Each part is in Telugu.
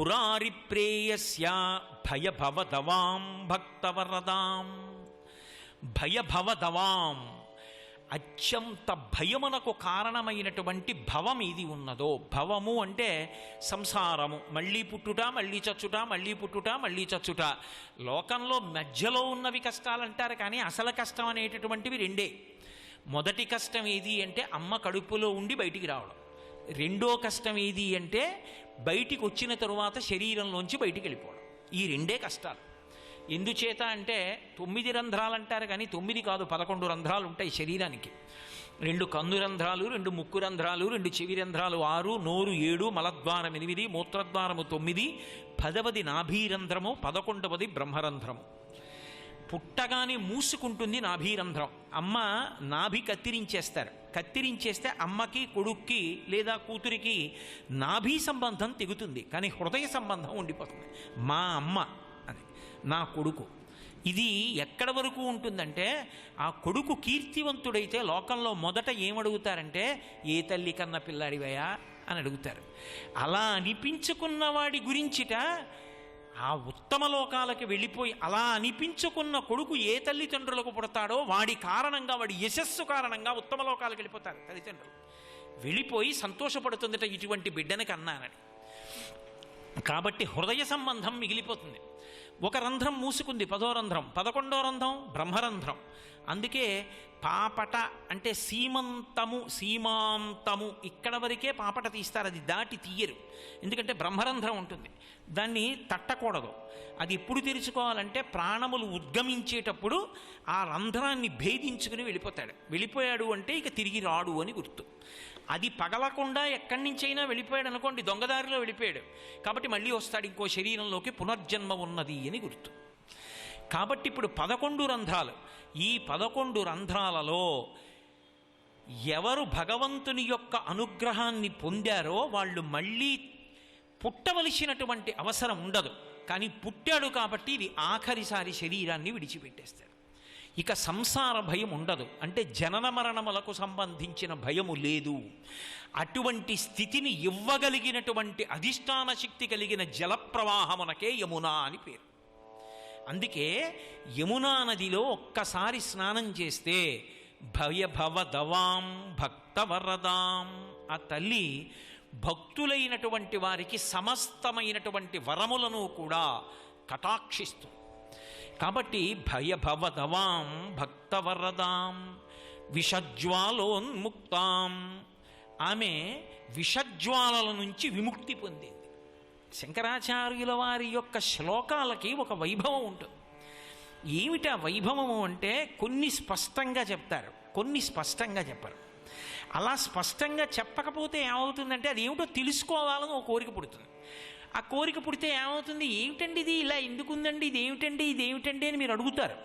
మురారి ప్రేయస్య భయభవదవాం భక్తవరదాం. భయభవదవాం, అత్యంత భయమునకు కారణమైనటువంటి భవం ఇది ఉన్నదో. భవము అంటే సంసారము, మళ్ళీ పుట్టుట మళ్ళీ చచ్చుట, మళ్ళీ పుట్టుట మళ్ళీ చచ్చుట. లోకంలో మధ్యలో ఉన్నవి కష్టాలంటారు, కానీ అసలు కష్టం అనేటటువంటివి రెండే. మొదటి కష్టం ఏది అంటే అమ్మ కడుపులో ఉండి బయటికి రావడం. రెండో కష్టం ఏది అంటే బయటికి వచ్చిన తరువాత శరీరంలోంచి బయటికి వెళ్ళిపోవడం. ఈ రెండే కష్టాలు. ఎందుచేత అంటే 9 రంధ్రాలు అంటారు, కానీ 9 కాదు, 11 రంధ్రాలు ఉంటాయి శరీరానికి. 2 కన్ను రంధ్రాలు, 2 ముక్కు రంధ్రాలు, 2 చెవి రంధ్రాలు 6, నోరు 7, మలద్వారం 8, మూత్రద్వారము 9, 10వది నాభీరంధ్రము, 11వది బ్రహ్మరంధ్రము. పుట్టగానే మూసుకుంటుంది నాభీరంధ్రం. అమ్మ నాభి కత్తిరించేస్తారు. కత్తిరించేస్తే అమ్మకి కొడుక్కి లేదా కూతురికి నాభీ సంబంధం తెగుతుంది, కానీ హృదయ సంబంధం ఉండిపోతుంది. మా అమ్మ అని, నా కొడుకు. ఇది ఎక్కడ వరకు ఉంటుందంటే ఆ కొడుకు కీర్తివంతుడైతే లోకంలో మొదట ఏమడుగుతారంటే ఏ తల్లి కన్న పిల్లాడివయా అని అడుగుతారు. అలా అనిపించుకున్న వాడి గురించిట ఆ ఉత్తమ లోకాలకి వెళ్ళిపోయి అలా అనిపించుకున్న కొడుకు ఏ తల్లిదండ్రులకు పుడతాడో వాడి కారణంగా, వాడి యశస్సు కారణంగా ఉత్తమ లోకాలకు వెళ్ళిపోతారు తల్లిదండ్రులు. వెళ్ళిపోయి సంతోషపడుతుందట ఇటువంటి బిడ్డని కన్నానని. కాబట్టి హృదయ సంబంధం మిగిలిపోతుంది. ఒక రంధ్రం మూసుకుంది, 10వ రంధ్రం. 11వ రంధ్రం బ్రహ్మరంధ్రం. అందుకే పాపట అంటే సీమంతము, సీమాంతము ఇక్కడ వరకే పాపట తీస్తారు, అది దాటి తీయరు. ఎందుకంటే బ్రహ్మరంధ్రం ఉంటుంది, దాన్ని తట్టకూడదు. అది ఎప్పుడు తెరుచుకోవాలంటే ప్రాణములు ఉద్గమించేటప్పుడు ఆ రంధ్రాన్ని భేదించుకుని వెళ్ళిపోయాడు అంటే ఇక తిరిగి రాడు అని గుర్తు. అది పగలకుండా ఎక్కడి నుంచైనా వెళ్ళిపోయాడు అనుకోండి, దొంగదారిలో వెళ్ళిపోయాడు కాబట్టి మళ్ళీ వస్తాడు ఇంకో శరీరంలోకి, పునర్జన్మ ఉన్నది అని గుర్తు. కాబట్టి ఇప్పుడు 11 రంధ్రాలు. ఈ 11 రంధ్రాలలో ఎవరు భగవంతుని యొక్క అనుగ్రహాన్ని పొందారో వాళ్ళు మళ్ళీ పుట్టవలసినటువంటి అవసరం ఉండదు. కానీ పుట్టాడు కాబట్టి ఇది ఆఖరిసారి శరీరాన్ని విడిచిపెట్టేస్తాడు. ఇక సంసార భయం ఉండదు, అంటే జనన మరణములకు సంబంధించిన భయము లేదు. అటువంటి స్థితిని ఇవ్వగలిగినటువంటి అధిష్టాన శక్తి కలిగిన జలప్రవాహమునకే యమునా అని పేరు. అందుకే యమునా నదిలో ఒక్కసారి స్నానం చేస్తే భయభవదవాం భక్తవరదాం, ఆ తల్లి భక్తులైనటువంటి వారికి సమస్తమైనటువంటి వరములను కూడా కటాక్షిస్తుంది. కాబట్టి భయభవదవాం భక్తవరదాం విషజ్వాలోన్ముక్తాం, ఆమె విషజ్వాలల నుంచి విముక్తి పొందింది. శంకరాచార్యుల వారి యొక్క శ్లోకాలకి ఒక వైభవం ఉంటుంది. ఏమిటా వైభవము అంటే కొన్ని స్పష్టంగా చెప్తారు, కొన్ని స్పష్టంగా చెప్పరు. అలా స్పష్టంగా చెప్పకపోతే ఏమవుతుందంటే అది ఏమిటో తెలుసుకోవాలని ఒక కోరిక పుడుతుంది. ఆ కోరిక పుడితే ఏమవుతుంది, ఏమిటండి ఇది ఇలా ఎందుకుందండి, ఇదేమిటండి అని మీరు అడుగుతారు.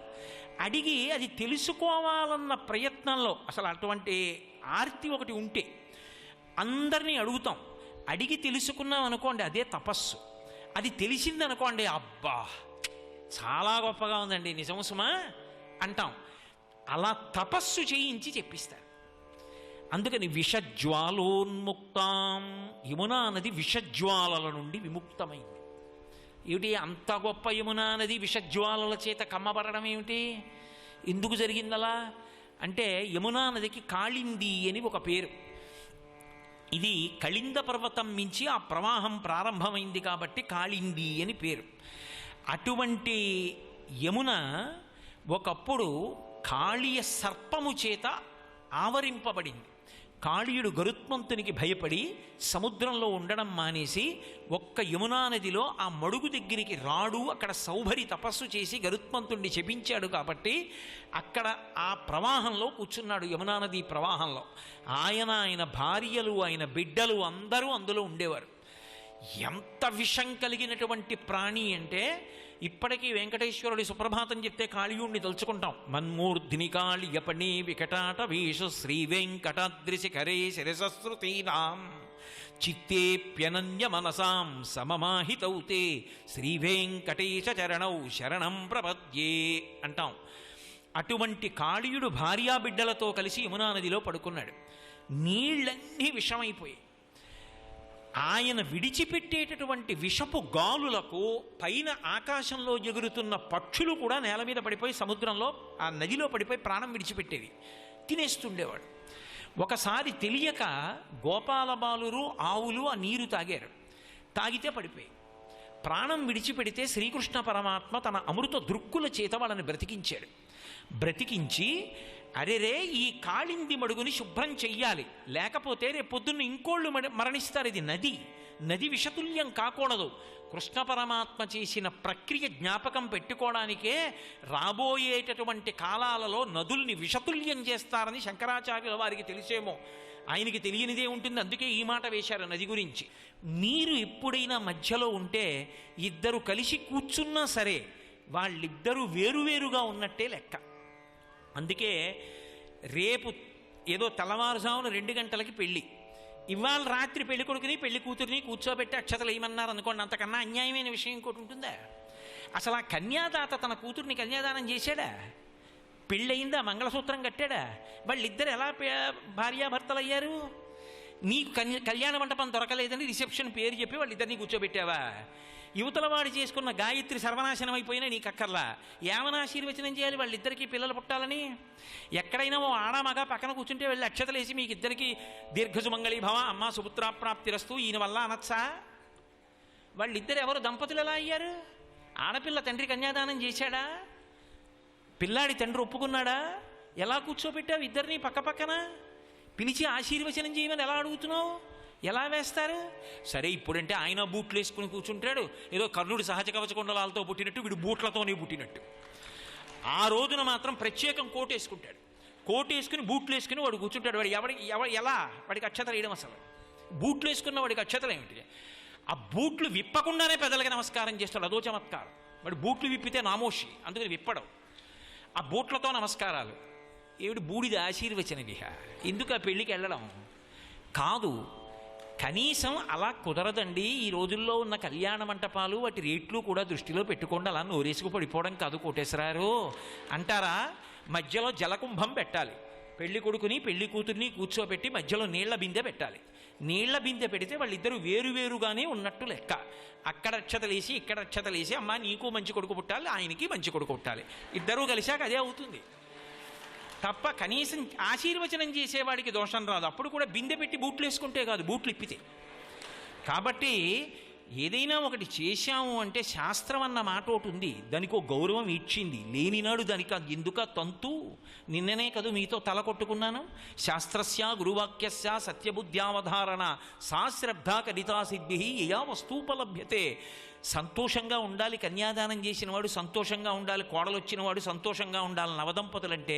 అడిగి అది తెలుసుకోవాలన్న ప్రయత్నంలో అసలు అటువంటి ఆర్తి ఒకటి ఉంటే అందరినీ అడుగుతాం. అడిగి తెలుసుకున్నాం అనుకోండి, అదే తపస్సు. అది తెలిసిందనుకోండి, అబ్బా చాలా గొప్పగా ఉందండి, నిజము సుమా అంటాం. అలా తపస్సు చేయించి చెప్పిస్తారు. అందుకని విషజ్వాలోన్ముక్తాం, యమునా నది విషజ్వాలల నుండి విముక్తమైంది. ఏమిటి అంత గొప్ప యమునా నది విషజ్వాలల చేత కమ్మబడడం ఏమిటి, ఎందుకు జరిగిందలా అంటే యమునా నదికి కాళింది అని ఒక పేరు. ఇది కళింద పర్వతం మించి ఆ ప్రవాహం ప్రారంభమైంది కాబట్టి కాళింది అని పేరు. అటువంటి యమున ఒకప్పుడు కాళీయ సర్పము చేత ఆవరింపబడింది. కాళీయుడు గరుత్మంతునికి భయపడి సముద్రంలో ఉండడం మానేసి ఒక్క యమునా నదిలో ఆ మడుగు దగ్గరికి రాడు, అక్కడ సౌభరి తపస్సు చేసి గరుత్మంతుణ్ణి శపించాడు కాబట్టి అక్కడ ఆ ప్రవాహంలో కూర్చున్నాడు. యమునా నది ప్రవాహంలో ఆయన భార్యలు, ఆయన బిడ్డలు అందరూ అందులో ఉండేవారు. ఎంత విషం కలిగినటువంటి ప్రాణి అంటే ఇప్పటికీ వెంకటేశ్వరుడి సుప్రభాతం చెప్తే కాళీయుణ్ణి తలుచుకుంటాం. మన్మూర్ధిని కాళియపణి వికటాట వీషు శ్రీ వెంకటాద్రిశిఖరే శిరసశ్రుతీనాం చిత్తేప్యనన్య మనసాం సమమాహితౌతే శ్రీ వెంకటేశ చరణౌ శరణం ప్రపద్యే అంటాం. అటువంటి కాళీయుడు భార్యాబిడ్డలతో కలిసి యమునా నదిలో పడుకున్నాడు. నీళ్ళన్నీ విషమైపోయాయి. ఆయన విడిచిపెట్టేటటువంటి విషపు గాలులకు పైన ఆకాశంలో ఎగురుతున్న పక్షులు కూడా నేల మీద పడిపోయి సముద్రంలో ఆ నదిలో పడిపోయి ప్రాణం విడిచిపెట్టేవి, తినేస్తుండేవాడు. ఒకసారి తెలియక గోపాలబాలురు ఆవులు ఆ నీరు తాగారు. తాగితే పడిపోయి ప్రాణం విడిచిపెడితే శ్రీకృష్ణ పరమాత్మ తన అమృత దృక్కుల చేత వాళ్ళని బ్రతికించాడు. బ్రతికించి అరెరే ఈ కాళింది మడుగుని శుభ్రం చెయ్యాలి, లేకపోతే రేపు పొద్దున్న ఇంకోళ్ళు మరణిస్తారు. ఇది నది విషతుల్యం కాకూడదు. కృష్ణ పరమాత్మ చేసిన ప్రక్రియ జ్ఞాపకం పెట్టుకోవడానికే రాబోయేటటువంటి కాలాలలో నదుల్ని విషతుల్యం చేస్తారని శంకరాచార్యుల వారికి తెలిసేమో, ఆయనకి తెలియనిదే ఉంటుంది. అందుకే ఈ మాట వేశారు నది గురించి. మీరు ఎప్పుడైనా మధ్యలో ఉంటే ఇద్దరు కలిసి కూర్చున్నా సరే వాళ్ళిద్దరూ వేరువేరుగా ఉన్నట్టే లెక్క. అందుకే రేపు ఏదో తెల్లవారుజామున 2 గంటలకి పెళ్ళి, ఇవాళ రాత్రి పెళ్లి కొడుకుని పెళ్లి కూతురిని కూర్చోబెట్టి అక్షతలు ఏమన్నారు అనుకోండి, అంతకన్నా అన్యాయమైన విషయం ఇంకోటి ఉంటుందా? అసలు ఆ కన్యాదాత తన కూతుర్ని కన్యాదానం చేశాడా? పెళ్ళయిందా? మంగళసూత్రం కట్టాడా? వాళ్ళిద్దరు ఎలా భార్యాభర్తలు అయ్యారు? నీకు కళ్యాణ మంటపం దొరకలేదని రిసెప్షన్ పేరు చెప్పి వాళ్ళిద్దరినీ కూర్చోబెట్టావా? యువతల వాడు చేసుకున్న గాయత్రి సర్వనాశనం అయిపోయినా నీకు అక్కర్లా. ఏమని ఆశీర్వచనం చేయాలి వాళ్ళిద్దరికీ పిల్లలు పుట్టాలని? ఎక్కడైనా ఓ ఆడమగ పక్కన కూర్చుంటే వెళ్ళి అక్షతలేసి మీకు ఇద్దరికి దీర్ఘసుమంగళీ భవ అమ్మ సుపుత్రాప్రాప్తిరస్తు ఈయన వల్ల అనొచ్చా? వాళ్ళిద్దరు ఎవరు దంపతులు ఎలా అయ్యారు? ఆడపిల్ల తండ్రి కన్యాదానం చేశాడా? పిల్లాడి తండ్రి ఒప్పుకున్నాడా? ఎలా కూర్చోబెట్టావు ఇద్దరిని పక్క పక్కన? పిలిచి ఆశీర్వచనం చేయమని ఎలా అడుగుతున్నావు? ఎలా వేస్తారు? సరే ఇప్పుడంటే ఆయన బూట్లు వేసుకుని కూర్చుంటాడు, ఏదో కర్ణుడు సహజ కవచకుండలాలతో పుట్టినట్టు వీడు బూట్లతోనే పుట్టినట్టు. ఆ రోజున మాత్రం ప్రత్యేకం కోట్ వేసుకుంటాడు. కోట్ వేసుకుని బూట్లు వేసుకుని వాడు కూర్చుంటాడు. వాడు ఎలా వాడికి అక్షతలు వేయడం? అసలు బూట్లు వేసుకున్న వాడికి అక్షతలు ఏమిటి? ఆ బూట్లు విప్పకుండానే పెద్దలకి నమస్కారం చేస్తాడు, అదో చమత్కారం. వాడు బూట్లు విప్పితే నామోషి, అందుకని విప్పడం. ఆ బూట్లతో నమస్కారాలు ఏమిటి? బూడిద ఆశీర్వచన విహ. ఎందుకు ఆ పెళ్ళికి వెళ్ళడం కాదు. కనీసం అలా కుదరదండి. ఈ రోజుల్లో ఉన్న కళ్యాణ మంటపాలు వాటి రేట్లు కూడా దృష్టిలో పెట్టుకోండి. అలా నోరేసుకు పడిపోవడం కాదు కోటేశ్వరారు అంటారా? మధ్యలో జలకుంభం పెట్టాలి. పెళ్లి కొడుకుని పెళ్లి కూతుర్ని కూర్చోబెట్టి మధ్యలో నీళ్ల బిందె పెట్టాలి. నీళ్ల బిందె పెడితే వాళ్ళిద్దరూ వేరువేరుగానే ఉన్నట్టు లెక్క. అక్కడ అక్షతలేసి ఇక్కడ అక్షతలేసి అమ్మ నీకు మంచి కొడుకు పుట్టాలి, ఆయనకి మంచి కొడుకు పుట్టాలి, ఇద్దరూ కలిశాక అదే అవుతుంది తప్ప కనీసం ఆశీర్వచనం చేసేవాడికి దోషం రాదు. అప్పుడు కూడా బిందె పెట్టి బూట్లు వేసుకుంటే కాదు, బూట్లు ఇప్పితే. కాబట్టి ఏదైనా ఒకటి చేశాము అంటే శాస్త్రం అన్న మాట ఒకటి ఉంది, దానికి ఒక గౌరవం ఇచ్చింది. లేనినాడు దానికి ఎందుక తంతు? నిన్ననే కదూ మీతో తల కొట్టుకున్నాను. శాస్త్రస్య గురువాక్యస్య సత్యబుద్ధ్యావధారణ సా శ్రద్ధా కరితా సిద్ధి యయా వస్తూపలభ్యతే. సంతోషంగా ఉండాలి కన్యాదానం చేసిన వాడు, సంతోషంగా ఉండాలి కోడలు వచ్చిన వాడు, సంతోషంగా ఉండాలి నవదంపతులంటే.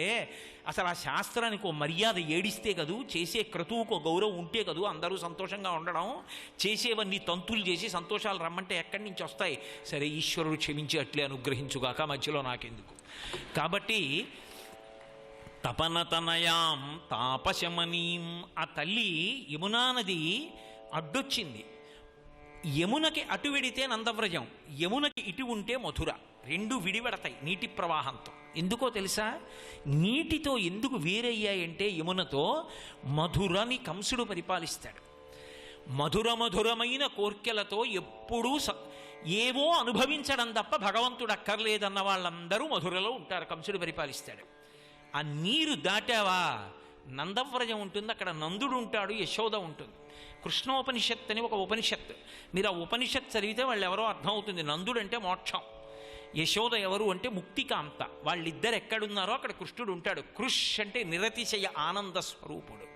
అసలు ఆ శాస్త్రానికి ఓ మర్యాద ఏడిస్తే కదూ, చేసే క్రతువుకు గౌరవం ఉంటే కదూ అందరూ సంతోషంగా ఉండడం. చేసేవన్నీ తంతులు చేసి సంతోషాలు రమ్మంటే ఎక్కడి నుంచి వస్తాయి? సరే ఈశ్వరుడు క్షమించి అట్లే అనుగ్రహించుగాక, మధ్యలో నాకెందుకు. కాబట్టి తపనతనయాం తాపశమనీం, ఆ తల్లి యమునా నది అడ్డొచ్చింది. యమునకి అటు వెడితే నందవ్రజం, యమునకి ఇటు ఉంటే మధుర. రెండు విడివడతాయి నీటి ప్రవాహంతో. ఎందుకో తెలుసా? నీటితో ఎందుకు వేరయ్యాయంటే యమునతో మధురని కంసుడు పరిపాలిస్తాడు. మధురమైన కోర్కెలతో ఎప్పుడూ ఏవో అనుభవించడం తప్ప భగవంతుడు అక్కర్లేదన్న వాళ్ళందరూ మధురలో ఉంటారు. కంసుడు పరిపాలిస్తాడు. ఆ నీరు దాటావా నందవ్రజం ఉంటుంది, అక్కడ నందుడు ఉంటాడు, యశోద ఉంటుంది. కృష్ణోపనిషత్ అని ఒక ఉపనిషత్, మీరు ఆ ఉపనిషత్ చదివితే వాళ్ళు ఎవరో అర్థమవుతుంది. నందుడు అంటే మోక్షం, యశోద ఎవరు అంటే ముక్తికాంత. వాళ్ళిద్దరు ఎక్కడున్నారో అక్కడ కృష్ణుడు ఉంటాడు. కృష్ అంటే నిరతిశయ ఆనంద స్వరూపుడు.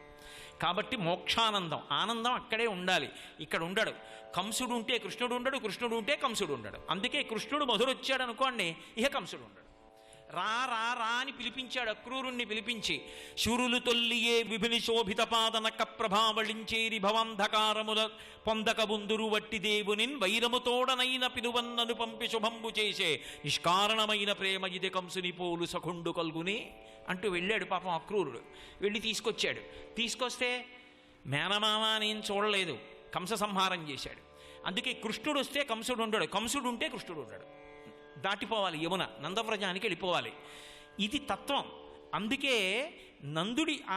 కాబట్టి మోక్షానందం ఆనందం అక్కడే ఉండాలి, ఇక్కడ ఉండడు. కంసుడు ఉంటే కృష్ణుడు ఉండడు, కృష్ణుడు ఉంటే కంసుడు ఉండడు. అందుకే కృష్ణుడు మధురొచ్చాడు అనుకోండి, ఇక కంసుడు ఉండడు. రా రా రా అని పిలిపించాడు అక్రూరుణ్ణి పిలిపించి. శూరులు తొల్లియే విభిని శోభిత పాదనక ప్రభావళించేరి భవంధకారముల పొందక బుందురు వట్టి దేవునిన్ వైరముతోడనైన పిలువన్నను పంపి శుభంబు చేసే నిష్కారణమైన ప్రేమ ఇది కంసుని పోలు సఖుండు కల్గునే అంటూ వెళ్ళాడు పాపం అక్రూరుడు. వెళ్ళి తీసుకొచ్చాడు. తీసుకొస్తే మేనమామ నేను చూడలేదు, కంస సంహారం చేశాడు. అందుకే కృష్ణుడు వస్తే కంసుడు ఉండడు, కంసుడు ఉంటే కృష్ణుడు ఉండడు. దాటిపోవాలి యమున, నందవ్రజానికి వెళ్ళిపోవాలి. ఇది తత్వం. అందుకే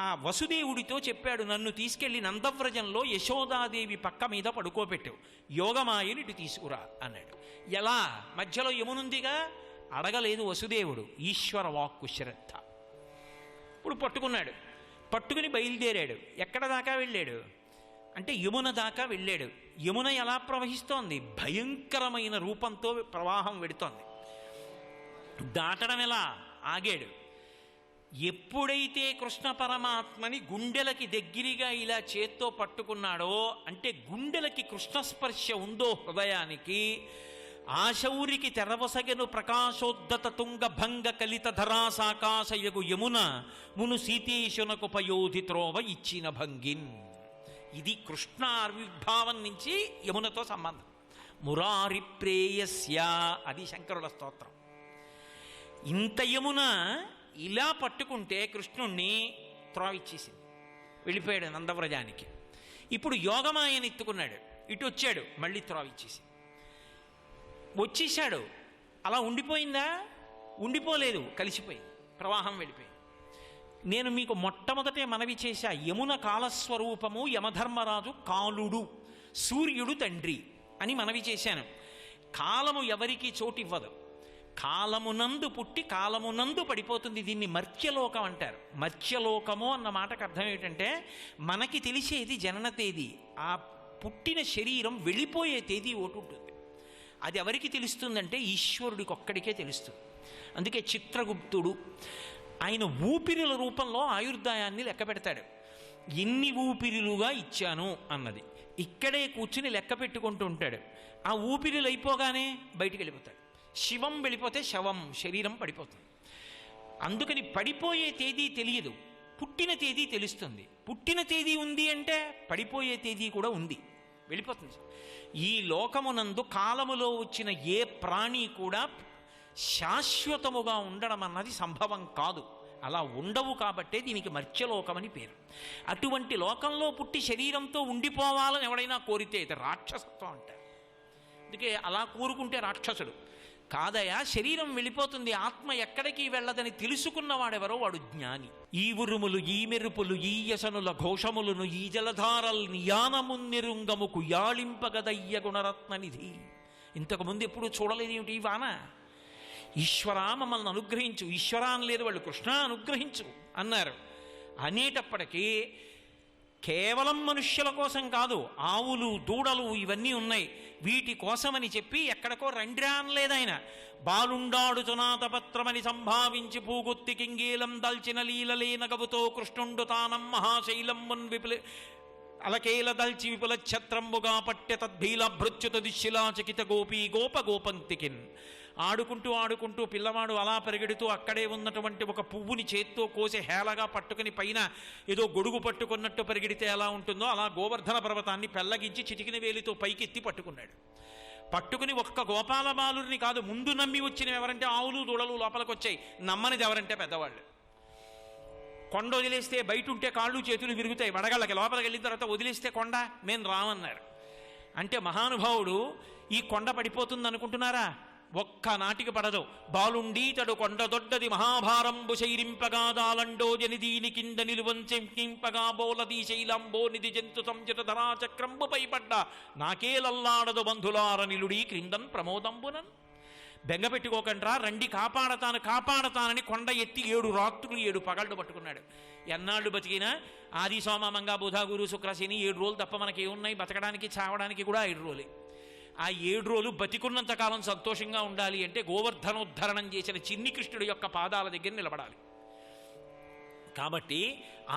ఆ వసుదేవుడితో చెప్పాడు, నన్ను తీసుకెళ్లి నందవ్రజంలో యశోదాదేవి పక్క మీద పడుకోబెట్టావు, యోగమాయని ఇటు తీసుకురా అన్నాడు. ఎలా? మధ్యలో యమునుందిగా. అడగలేదు వసుదేవుడు, ఈశ్వర వాక్కు శ్రద్ధ. ఇప్పుడు పట్టుకున్నాడు, పట్టుకుని బయలుదేరాడు. ఎక్కడ దాకా వెళ్ళాడు అంటే యమున దాకా వెళ్ళాడు. యమున ఎలా ప్రవహిస్తోంది? భయంకరమైన రూపంతో ప్రవాహం వెడుతోంది. దాటడం ఎలా? ఆగాడు. ఎప్పుడైతే కృష్ణ పరమాత్మని గుండెలకి దగ్గరగా ఇలా చేత్తో పట్టుకున్నాడో, అంటే గుండెలకి కృష్ణస్పర్శ ఉందో హృదయానికి, ఆశౌరికి తెరవసగెను ప్రకాశోద్ధత తుంగ భంగ కలిత ధరాసాకాశయగు యమున మును సీతేశునకు పయోధి త్రోవ ఇచ్చిన భంగిన్. ఇది కృష్ణ ఆవిర్భావం నుంచి యమునతో సంబంధం. మురారి ప్రేయస్య, అది శంకరుల స్తోత్రం. ఇంత యమున ఇలా పట్టుకుంటే కృష్ణుణ్ణి త్రోవిచ్చేసింది, వెళ్ళిపోయాడు నందవ్రజానికి. ఇప్పుడు యోగమాయని ఎత్తుకున్నాడు, ఇటు వచ్చాడు, మళ్ళీ త్రోవిచ్చేసి వచ్చేసాడు. అలా ఉండిపోయిందా? ఉండిపోలేదు, కలిసిపోయింది, ప్రవాహం వెళ్ళిపోయింది. నేను మీకు మొట్టమొదటే మనవి చేశా, యమున కాలస్వరూపము, యమధర్మరాజు కాలుడు, సూర్యుడు తండ్రి అని మనవి చేశాను. కాలము ఎవరికి చోటివ్వదు, కాలమునందు పుట్టి కాలమునందు పడిపోతుంది. దీన్ని మర్త్యలోకం అంటారు. మర్త్యలోకము అన్న మాటకు అర్థం ఏమిటంటే, మనకి తెలిసేది జనన తేదీ, ఆ పుట్టిన శరీరం వెళ్ళిపోయే తేదీ ఒకటి ఉంటుంది. అది ఎవరికి తెలుస్తుందంటే ఈశ్వరుడికి ఒక్కడికే తెలుస్తుంది. అందుకే చిత్రగుప్తుడు ఆయన ఊపిరిల రూపంలో ఆయుర్దాయాన్ని లెక్క పెడతాడు. ఎన్ని ఊపిరిలుగా ఇచ్చాను అన్నది ఇక్కడే కూర్చుని లెక్క పెట్టుకుంటూ ఉంటాడు. ఆ ఊపిరిలు అయిపోగానే బయటికి వెళ్ళిపోతాడు. శివం వెళ్ళిపోతే శవం, శరీరం పడిపోతుంది. అందుకని పడిపోయే తేదీ తెలియదు, పుట్టిన తేదీ తెలుస్తుంది. పుట్టిన తేదీ ఉంది అంటే పడిపోయే తేదీ కూడా ఉంది, వెళ్ళిపోతుంది. ఈ లోకమునందు కాలములో వచ్చిన ఏ ప్రాణి కూడా శాశ్వతముగా ఉండడం అన్నది సంభవం కాదు. అలా ఉండవు కాబట్టే దీనికి మర్త్యలోకమని పేరు. అటువంటి లోకంలో పుట్టి శరీరంతో ఉండిపోవాలని ఎవడైనా కోరితే ఇది రాక్షసత్వం అంటారు. అందుకే అలా కోరుకుంటే రాక్షసుడు కాదయా. శరీరం వెళ్ళిపోతుంది, ఆత్మ ఎక్కడికి వెళ్ళదని తెలుసుకున్నవాడెవరో వాడు జ్ఞాని. ఈ ఉరుములు, ఈ మెరుపులు, ఈ యసనుల ఘోషములను, ఈ జలధారల్ నియానమున్నిరుంగముకు యాళింపగదయ్య గుణరత్ననిధి. ఇంతకుముందు ఎప్పుడు చూడలేదు ఏమిటి ఈ వాన? ఈశ్వరా మమ్మల్ని అనుగ్రహించు, ఈశ్వరా అనలేదు వాళ్ళు, కృష్ణ అనుగ్రహించు అన్నారు. అనేటప్పటికీ కేవలం మనుష్యుల కోసం కాదు, ఆవులు, దూడలు ఇవన్నీ ఉన్నాయి, వీటి కోసమని చెప్పి ఎక్కడికో రండ్రా అనలేదు ఆయన. బాలుండాడుచునాతపత్రమని సంభావించి పూగుత్తి కింగీలం దల్చిన లీలలేనగవుతో కృష్ణుండు తానం మహాశైలమ్మున్ అలకేల దల్చి విపుల ఛత్రంబుగా పట్టె తద్భీల భృత్యుత దిశిలా చకిత గోపీ గోప గోపంక్తికిన్. ఆడుకుంటూ ఆడుకుంటూ పిల్లవాడు అలా పరిగెడుతూ అక్కడే ఉన్నటువంటి ఒక పువ్వుని చేత్తో కోసి హేళగా పట్టుకుని పైన ఏదో గొడుగు పట్టుకున్నట్టు పరిగెడితే ఎలా ఉంటుందో అలా గోవర్ధన పర్వతాన్ని పెల్లగించి చిటికిన వేలితో పైకెత్తి పట్టుకున్నాడు. పట్టుకుని ఒక్క గోపాల బాలుని కాదు, ముందు నమ్మి వచ్చినవి ఎవరంటే ఆవులు, దూడలు లోపలికి వచ్చాయి. నమ్మనిది ఎవరంటే పెద్దవాళ్ళు. కొండ వదిలేస్తే బయట ఉంటే కాళ్ళు చేతులు విరుగుతాయి, వడగళ్ళకి లోపలికి వెళ్ళిన తర్వాత వదిలేస్తే కొండ మేము రామన్నారు. అంటే మహానుభావుడు ఈ కొండ పడిపోతుంది అనుకుంటున్నారా? ఒక్క నాటికి పడదు. బాలుండీతడు కొండ దొడ్డది మహాభారంబు శైరింపగా దాలండో జనిదీని కింద నిలువంచెంకింపగా బోలదీ శైలంబో నిధి జంతు సంజట ధరాచక్రంబు పైపడ్డ నాకేలల్లాడదు బంధులార నిలుడీ క్రిందన్ ప్రమోదంబునన్. బెంగ పెట్టుకోకండ్రా, రండి కాపాడతానని కొండ ఎత్తి 7 రాత్రులు 7 పగళ్ళు పట్టుకున్నాడు. ఎన్నాళ్ళు బతికినా ఆది సోమ మంగ బుధ గురు శుక్ర శని 7 రోజులు తప్ప మనకి ఏమున్నాయి? బతకడానికి చావడానికి కూడా 5 రోజులే. ఆ 7 రోజులు బతికున్నంతకాలం సంతోషంగా ఉండాలి అంటే గోవర్ధనోద్ధరణం చేసిన చిన్ని కృష్ణుడి యొక్క పాదాల దగ్గర నిలబడాలి. కాబట్టి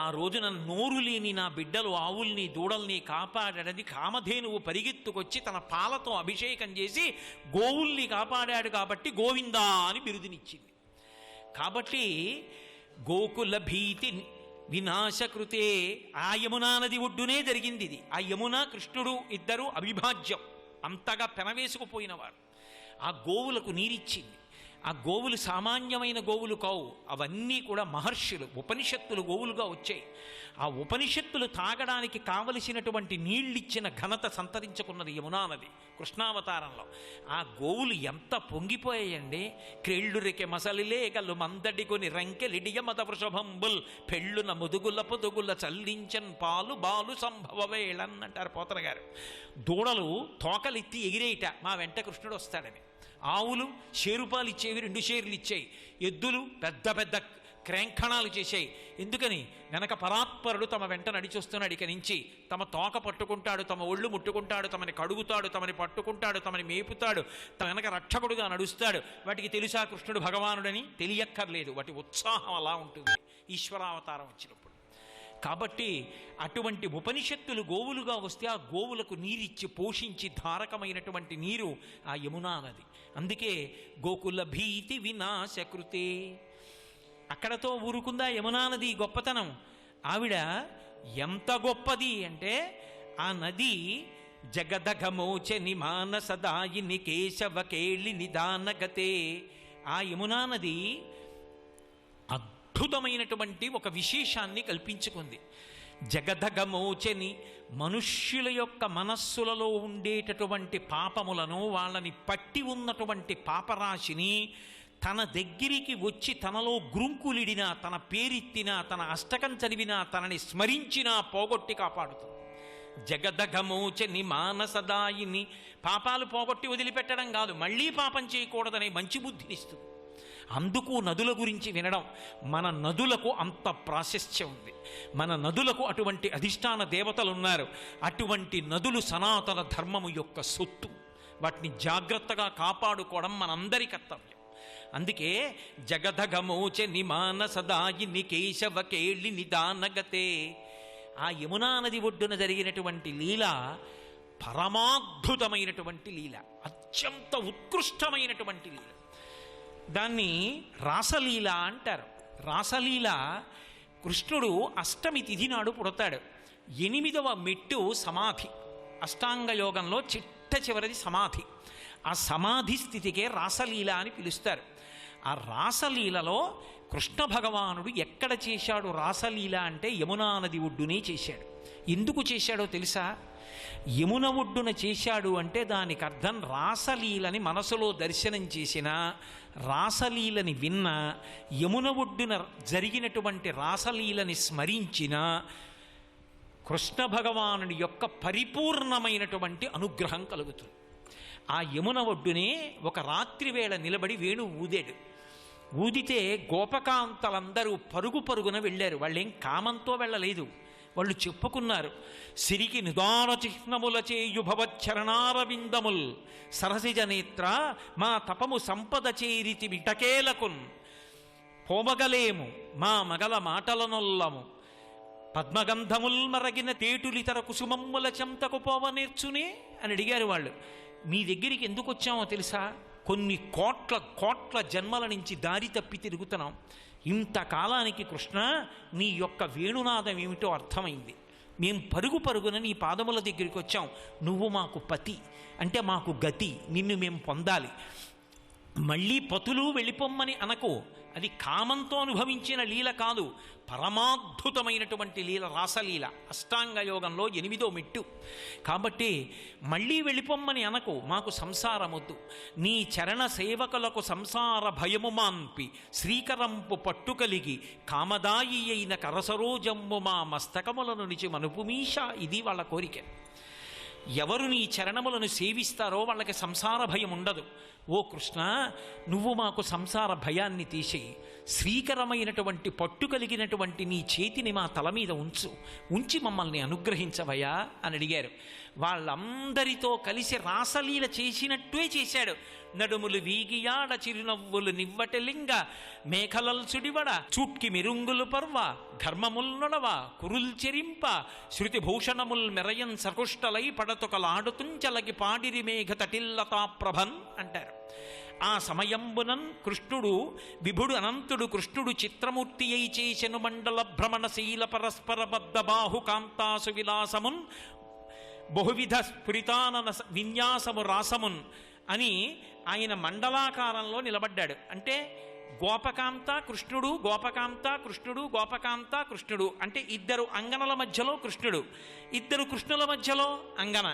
ఆ రోజున నోరు లేని నా బిడ్డలు ఆవుల్ని, దూడల్ని కాపాడని కామధేనువు పరిగెత్తుకొచ్చి తన పాలతో అభిషేకం చేసి గోవుల్ని కాపాడాడు కాబట్టి గోవిందా అని బిరుదునిచ్చింది. కాబట్టి గోకుల భీతి వినాశకృతే, ఆ యమునా నది ఒడ్డునే జరిగింది ఇది. ఆ యమున కృష్ణుడు ఇద్దరు అవిభాజ్యం, అంతగా పెనవేసుకుపోయినవారు. ఆ గోవులకు నీరిచ్చింది. ఆ గోవులు సామాన్యమైన గోవులు కావు, అవన్నీ కూడా మహర్షులు ఉపనిషత్తులు గోవులుగా వచ్చాయి. ఆ ఉపనిషత్తులు తాగడానికి కావలసినటువంటి నీళ్ళిచ్చిన ఘనత సంతరించుకున్నది యమునా నది కృష్ణావతారంలో. ఆ గోవులు ఎంత పొంగిపోయాయండి. క్రెళ్ళురికె మసలిలే గల్లు మందడి కొని రంకెలిడియ మత వృషభంబుల్ పెళ్ళున ముదుగుల పొదుగుల చల్లించన్ పాలు బాలు సంభవ వేళన్ అంటారు పోతన గారు. దూడలు తోకలెత్తి ఎగిరేయట మా వెంట కృష్ణుడు వస్తాడని. ఆవులు షేరుపాలు ఇచ్చేవి 2 షేర్లు ఇచ్చాయి. ఎద్దులు పెద్ద పెద్ద క్రేంఖణాలు చేశాయి. ఎందుకని? వెనక పరాత్పరుడు తమ వెంట నడిచొస్తున్నాడు. ఇక నుంచి తమ తోక పట్టుకుంటాడు, తమ ఒళ్ళు ముట్టుకుంటాడు, తమని కడుగుతాడు, తమని పట్టుకుంటాడు, తమని మేపుతాడు, తమ వెనక రక్షకుడుగా నడుస్తాడు. వాటికి తెలుసా కృష్ణుడు భగవానుడని? తెలియక్కర్లేదు. వాటి ఉత్సాహం అలా ఉంటుంది ఈశ్వరావతారం వచ్చినప్పుడు. కాబట్టి అటువంటి ఉపనిషత్తులు గోవులుగా వస్తే ఆ గోవులకు నీరిచ్చి పోషించి ధారకమైనటువంటి నీరు ఆ యమునా నది. అందుకే గోకుల భీతి వినాశకృతే. అక్కడతో ఊరుకుందా యమునా నది గొప్పతనం? ఆవిడ ఎంత గొప్పది అంటే ఆ నది జగదఘమోచని మానసదాయిని కేశవ కేళి నిదానగతే. ఆ యమునా నది అద్భుతమైనటువంటి ఒక విశేషాన్ని కల్పించుకుంది. జగదగమోచని మనుష్యుల యొక్క మనస్సులలో ఉండేటటువంటి పాపములను, వాళ్ళని పట్టి ఉన్నటువంటి పాపరాశిని తన దగ్గరికి వచ్చి తనలో గ్రుంకులిడినా, తన పేరెత్తినా, తన అష్టకం చదివినా, తనని స్మరించినా పోగొట్టి కాపాడుతుంది. జగదగమోచని మానసదాయిని. పాపాలు పోగొట్టి వదిలిపెట్టడం కాదు, మళ్ళీ పాపం చేయకూడదనే మంచి బుద్ధినిస్తుంది. అందుకు నదుల గురించి వినడం. మన నదులకు అంత ప్రాశస్త్యం ఉంది. మన నదులకు అటువంటి అధిష్టాన దేవతలు ఉన్నారు. అటువంటి నదులు సనాతన ధర్మము యొక్క సొత్తు. వాటిని జాగ్రత్తగా కాపాడుకోవడం మనందరి కర్తవ్యం. అందుకే జగదగమోచని మానసదాయిని కేశవ కేళి నిదానగతే. ఆ యమునా నది ఒడ్డున జరిగినటువంటి లీల పరమాద్భుతమైనటువంటి లీల, అత్యంత ఉత్కృష్టమైనటువంటి లీల. దాన్ని రాసలీల అంటారు. రాసలీల కృష్ణుడు అష్టమి తిథి నాడు పుడతాడు. 8వ మెట్టు సమాధి. అష్టాంగ యోగంలో చిట్ట చివరిది సమాధి. ఆ సమాధి స్థితికే రాసలీల అని పిలుస్తారు. ఆ రాసలీలలో కృష్ణ భగవానుడు ఎక్కడ చేశాడు రాసలీల అంటే యమునా నది ఒడ్డునే చేశాడు. ఎందుకు చేశాడో తెలుసా? యమున ఒడ్డున చేశాడు అంటే దానికి అర్థం రాసలీలని మనసులో దర్శనం చేసిన, రాసలీలని విన్న, యమున ఒడ్డున జరిగినటువంటి రాసలీలని స్మరించిన కృష్ణ భగవానుడి యొక్క పరిపూర్ణమైనటువంటి అనుగ్రహం కలుగుతుంది. ఆ యమున ఒడ్డునే ఒక రాత్రి వేళ నిలబడి వేణు ఊదాడు. ఊదితే గోపకాంతలందరూ పరుగు పరుగున వెళ్ళారు. వాళ్ళేం కామంతో వెళ్ళలేదు. వాళ్ళు చెప్పుకున్నారు, సిరికి నిదాన చిహ్నముల చేయుభవచ్చరణారవిందముల్ సరసిజ నేత్ర మా తపము సంపద చేరితి విటకేలకున్ పోమగలేము మా మగల మాటలనొల్లము పద్మగంధముల్ మరగిన తేటులితర కుసుమమ్ముల చెంతకు పోవ నేర్చునే అని అడిగారు వాళ్ళు. మీ దగ్గరికి ఎందుకు వచ్చామో తెలుసా? కొన్ని కోట్ల కోట్ల జన్మల నుంచి దారి తప్పి తిరుగుతున్నాం. ఇంతకాలానికి కృష్ణ నీ యొక్క వేణునాదం ఏమిటో అర్థమైంది. మేం పరుగు పరుగున నీ పాదముల దగ్గరికి వచ్చాం. నువ్వు మాకు పతి అంటే మాకు గతి, నిన్ను మేము పొందాలి. మళ్ళీ పతులు వెళ్ళిపోమ్మని అనకు. అది కామంతో అనుభవించిన లీల కాదు, పరమాద్భుతమైనటువంటి లీల రాసలీల. అష్టాంగ యోగంలో 8వ మెట్టు. కాబట్టి మళ్ళీ వెళ్ళిపోమ్మని అనకు, మాకు సంసారమొద్దు. నీ చరణ సేవకులకు సంసార భయము మాన్పి శ్రీకరంపు పట్టు కలిగి కామదాయి అయిన కరసరోజమ్ము మా మస్తకములను నిచి మనుపుమీష. ఇది వాళ్ళ కోరిక. ఎవరు నీ చరణములను సేవిస్తారో వాళ్ళకి సంసార భయం ఉండదు. ఓ కృష్ణ, నువ్వు మాకు సంసార భయాన్ని తీసేయి. శ్రీకరమైనటువంటి పట్టు కలిగినటువంటి నీ చేతిని మా తల మీద ఉంచి మమ్మల్ని అనుగ్రహించవయ్యా అని అడిగారు. వాళ్ళందరితో కలిసి రాసలీల చేసినట్టే చేశాడు. నడుములు వీగియాడ చిరునవ్వులు నివ్వటెలింగ మేఖలల్ సుడివడ చూట్కి మెరుంగులు పర్వ ఘర్మముల్ నొడవ కురుల్ చెరింప శృతి భూషణముల్ మెరయన్ సకుష్టలై పడతొకలాడుతుంచలకి పాడిరి మేఘ తటిల్లతా ప్రభన్ అంటారు. ఆ సమయంబునన్ కృష్ణుడు విభుడు అనంతుడు కృష్ణుడు చిత్రమూర్తి అయి చేసెను మండల భ్రమణశీల పరస్పర బద్ధ బాహు కాంతాసు విలాసమున్ బహువిధ స్ఫురితానన విన్యాసము రాసమున్ అని ఆయన మండలాకారంలో నిలబడ్డాడు. అంటే గోపకాంత కృష్ణుడు, గోపకాంత కృష్ణుడు, గోపకాంత కృష్ణుడు, అంటే ఇద్దరు అంగనల మధ్యలో కృష్ణుడు, ఇద్దరు కృష్ణుల మధ్యలో అంగన,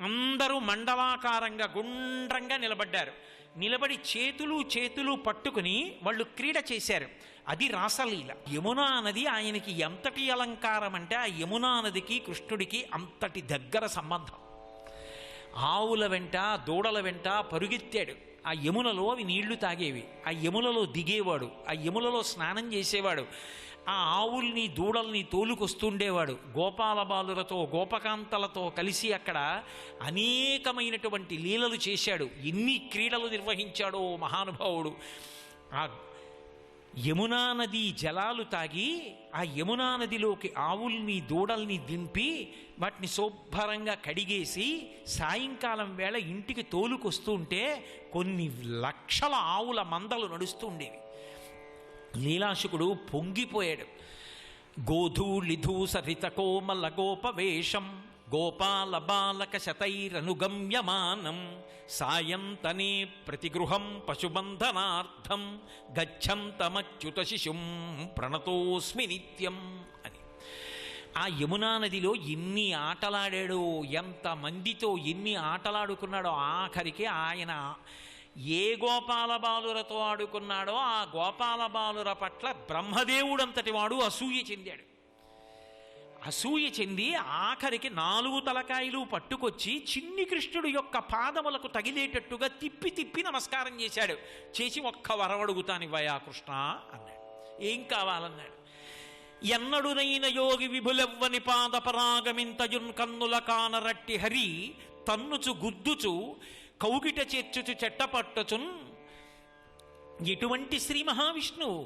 అందరూ మండలాకారంగా గుండ్రంగా నిలబడ్డారు. నిలబడి చేతులు పట్టుకుని వాళ్ళు క్రీడ చేశారు. అది రాసలీల. యమునా నది ఆయనకి ఎంతటి అలంకారం అంటే ఆ యమునా నదికి కృష్ణుడికి అంతటి దగ్గర సంబంధం. ఆవుల వెంట దూడల వెంట పరుగెత్తాడు. ఆ యమునలో అవి నీళ్లు తాగేవి, ఆ యములలో దిగేవాడు, ఆ యములలో స్నానం చేసేవాడు, ఆ ఆవుల్ని దూడల్ని తోలుకొస్తుండేవాడు. గోపాల బాలులతో గోపకాంతలతో కలిసి అక్కడ అనేకమైనటువంటి లీలలు చేశాడు. ఎన్ని క్రీడలు నిర్వహించాడో మహానుభావుడు. ఆ యమునా నది జలాలు తాగి ఆ యమునా నదిలోకి ఆవుల్ని దూడల్ని దింపి వాటిని శుభ్రంగా కడిగేసి సాయంకాలం వేళ ఇంటికి తోలుకొస్తుంటే కొన్ని లక్షల ఆవుల మందలు నడుస్తూ ఉండేవి. లీలాశుకుడు పొంగిపోయాడు. గోధూళిధూసరిత కోమల గోపవేషం గోపాల బాలక శతైరనుగమ్యమానం సాయంతనే ప్రతిగృహం పశుబంధనార్థం గచ్చంతమచ్యుత శిశుం ప్రణతోస్మి నిత్యం అని. ఆ యమునా నదిలో ఎన్ని ఆటలాడాడో, ఎంతమందితో ఎన్ని ఆటలాడుకున్నాడో. ఆఖరికి ఆయన ఏ గోపాల బాలురతో ఆడుకున్నాడో ఆ గోపాల బాలుర పట్ల బ్రహ్మదేవుడంతటి వాడు అసూయ చెందాడు. అసూయ చెంది ఆఖరికి 4 తలకాయలు పట్టుకొచ్చి చిన్ని కృష్ణుడు యొక్క పాదములకు తగిలేటట్టుగా తిప్పి తిప్పి నమస్కారం చేశాడు. చేసి ఒక్క వరవడుగుతానివ్వయా కృష్ణ అన్నాడు. ఏం కావాలన్నాడు. ఎన్నడునైన యోగి విభులెవ్వని పాదపరాగమింతయున్ కన్నుల కానరట్టి హరి తన్నుచు గుద్దుచు కౌగిట చేర్చుచు చెట్టపట్టుచున్. ఎటువంటి శ్రీ మహావిష్ణువు!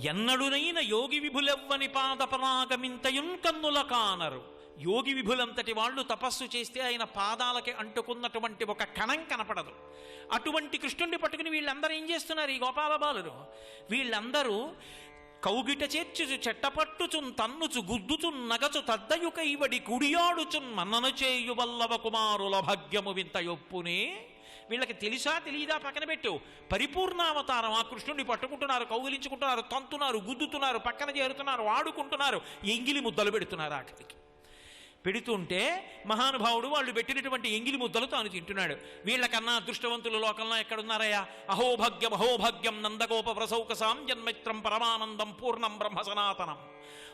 ఎన్నడునైన యోగి విభులెవ్వని పాదపరాగమింతయున్ కన్నుల కానరు. యోగి విభులంతటి వాళ్ళు తపస్సు చేస్తే ఆయన పాదాలకి అంటుకున్నటువంటి ఒక కణం కనపడదు. అటువంటి కృష్ణుడిని పట్టుకుని వీళ్ళందరూ ఏం చేస్తున్నారు? ఈ గోపాల బాలురు వీళ్ళందరూ కౌగిట చేర్చుచు చెట్టపట్టుచున్ తన్నుచు గుద్దుచున్ నగచు తద్దయుకైవడి కుడియాడుచున్ మన్నను చేయు వల్లవ కుమారుల భాగ్యము వింత యొప్పునే. వీళ్ళకి తెలుసా తెలియదా పక్కన పెట్టు. పరిపూర్ణావతారం ఆ కృష్ణుడిని పట్టుకుంటున్నారు, కౌగిలించుకుంటున్నారు, తంతున్నారు, గుద్దుతున్నారు, పక్కన చేరుతున్నారు, ఆడుకుంటున్నారు, ఎంగిలి ముద్దలు పెడుతున్నారు. ఆఖరికి పెడుతుంటే మహానుభావుడు వాళ్ళు పెట్టినటువంటి ఎంగిలి ముద్దలు తాను తింటున్నాడు. వీళ్ళకన్నా అదృష్టవంతులు లోకంలో ఎక్కడున్నారయ్యా? అహోభాగ్యం అహోభాగ్యం నందగోప ప్రసౌకసాం జన్మైత్రం పరమానందం పూర్ణం బ్రహ్మ సనాతనం.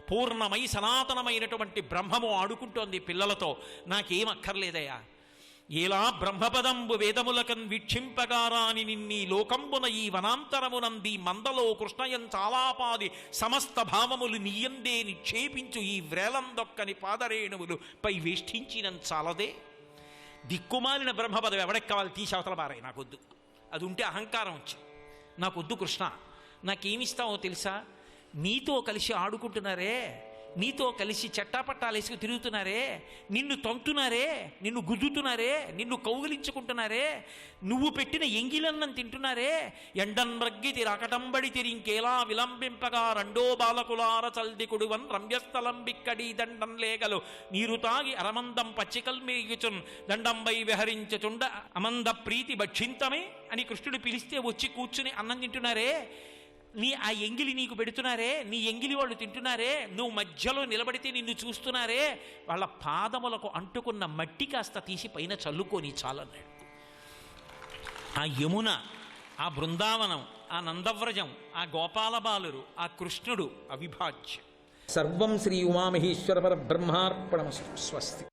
పూర్ణమై సనాతనమైనటువంటి బ్రహ్మము ఆడుకుంటోంది పిల్లలతో. నాకేం అక్కర్లేదయ్యా. ఏలా బ్రహ్మపదంబు వేదములకన్ వీక్షింపగారాని నిన్నీ లోకంబున ఈ వనాంతరమునంది మందలో కృష్ణయం చాలాపాది సమస్త భావములు నీయందే నిక్షేపించు ఈ వ్రేలందొక్కని పాదరేణువులు పై వేష్టించినం చాలదే. దిక్కుమాలిన బ్రహ్మపదం ఎవడికి కావాలి? తీసవతల బారాయి. నాకొద్దు. అది ఉంటే అహంకారం వచ్చి నాకొద్దు కృష్ణ. నాకేమిస్తావో తెలుసా? నీతో కలిసి ఆడుకుంటున్నారే, నీతో కలిసి చట్టాపట్టాలేసుకు తిరుగుతున్నారే, నిన్ను తంతున్నారే, నిన్ను గుద్దుతున్నారే, నిన్ను కౌగిలించుకుంటున్నారే, నువ్వు పెట్టిన ఎంగిలన్నం తింటున్నారే. ఎండన్రగ్గితి రకటంబడి తిరింకేలా విలంబింపగా రెండో బాలకులార చల్దికుడువన్ రమ్యస్థలం బిక్కడి దండం లేగలు నీరు తాగి అరమందం పచ్చికల్ మేయుచున్ దండంబై విహరించుచుండ అమంద ప్రీతి భక్షింతమే అని కృష్ణుడు పిలిస్తే వచ్చి కూర్చుని అన్నం తింటున్నారే. ఆ ఎంగిలి నీకు పెడుతున్నారే, నీ ఎంగిలి వాళ్ళు తింటున్నారే, నువ్వు మధ్యలో నిలబడితే నిన్ను చూస్తున్నారే. వాళ్ళ పాదములకు అంటుకున్న మట్టి కాస్త తీసి పైన చల్లుకొని చాలన్నాడు. ఆ యమున, ఆ బృందావనం, ఆ నందవ్రజం, ఆ గోపాల బాలురు, ఆ కృష్ణుడు అవిభాజ్యం. సర్వం శ్రీ ఉమామహేశ్వర పరబ్రహ్మార్పణమస్తు. స్వస్తి.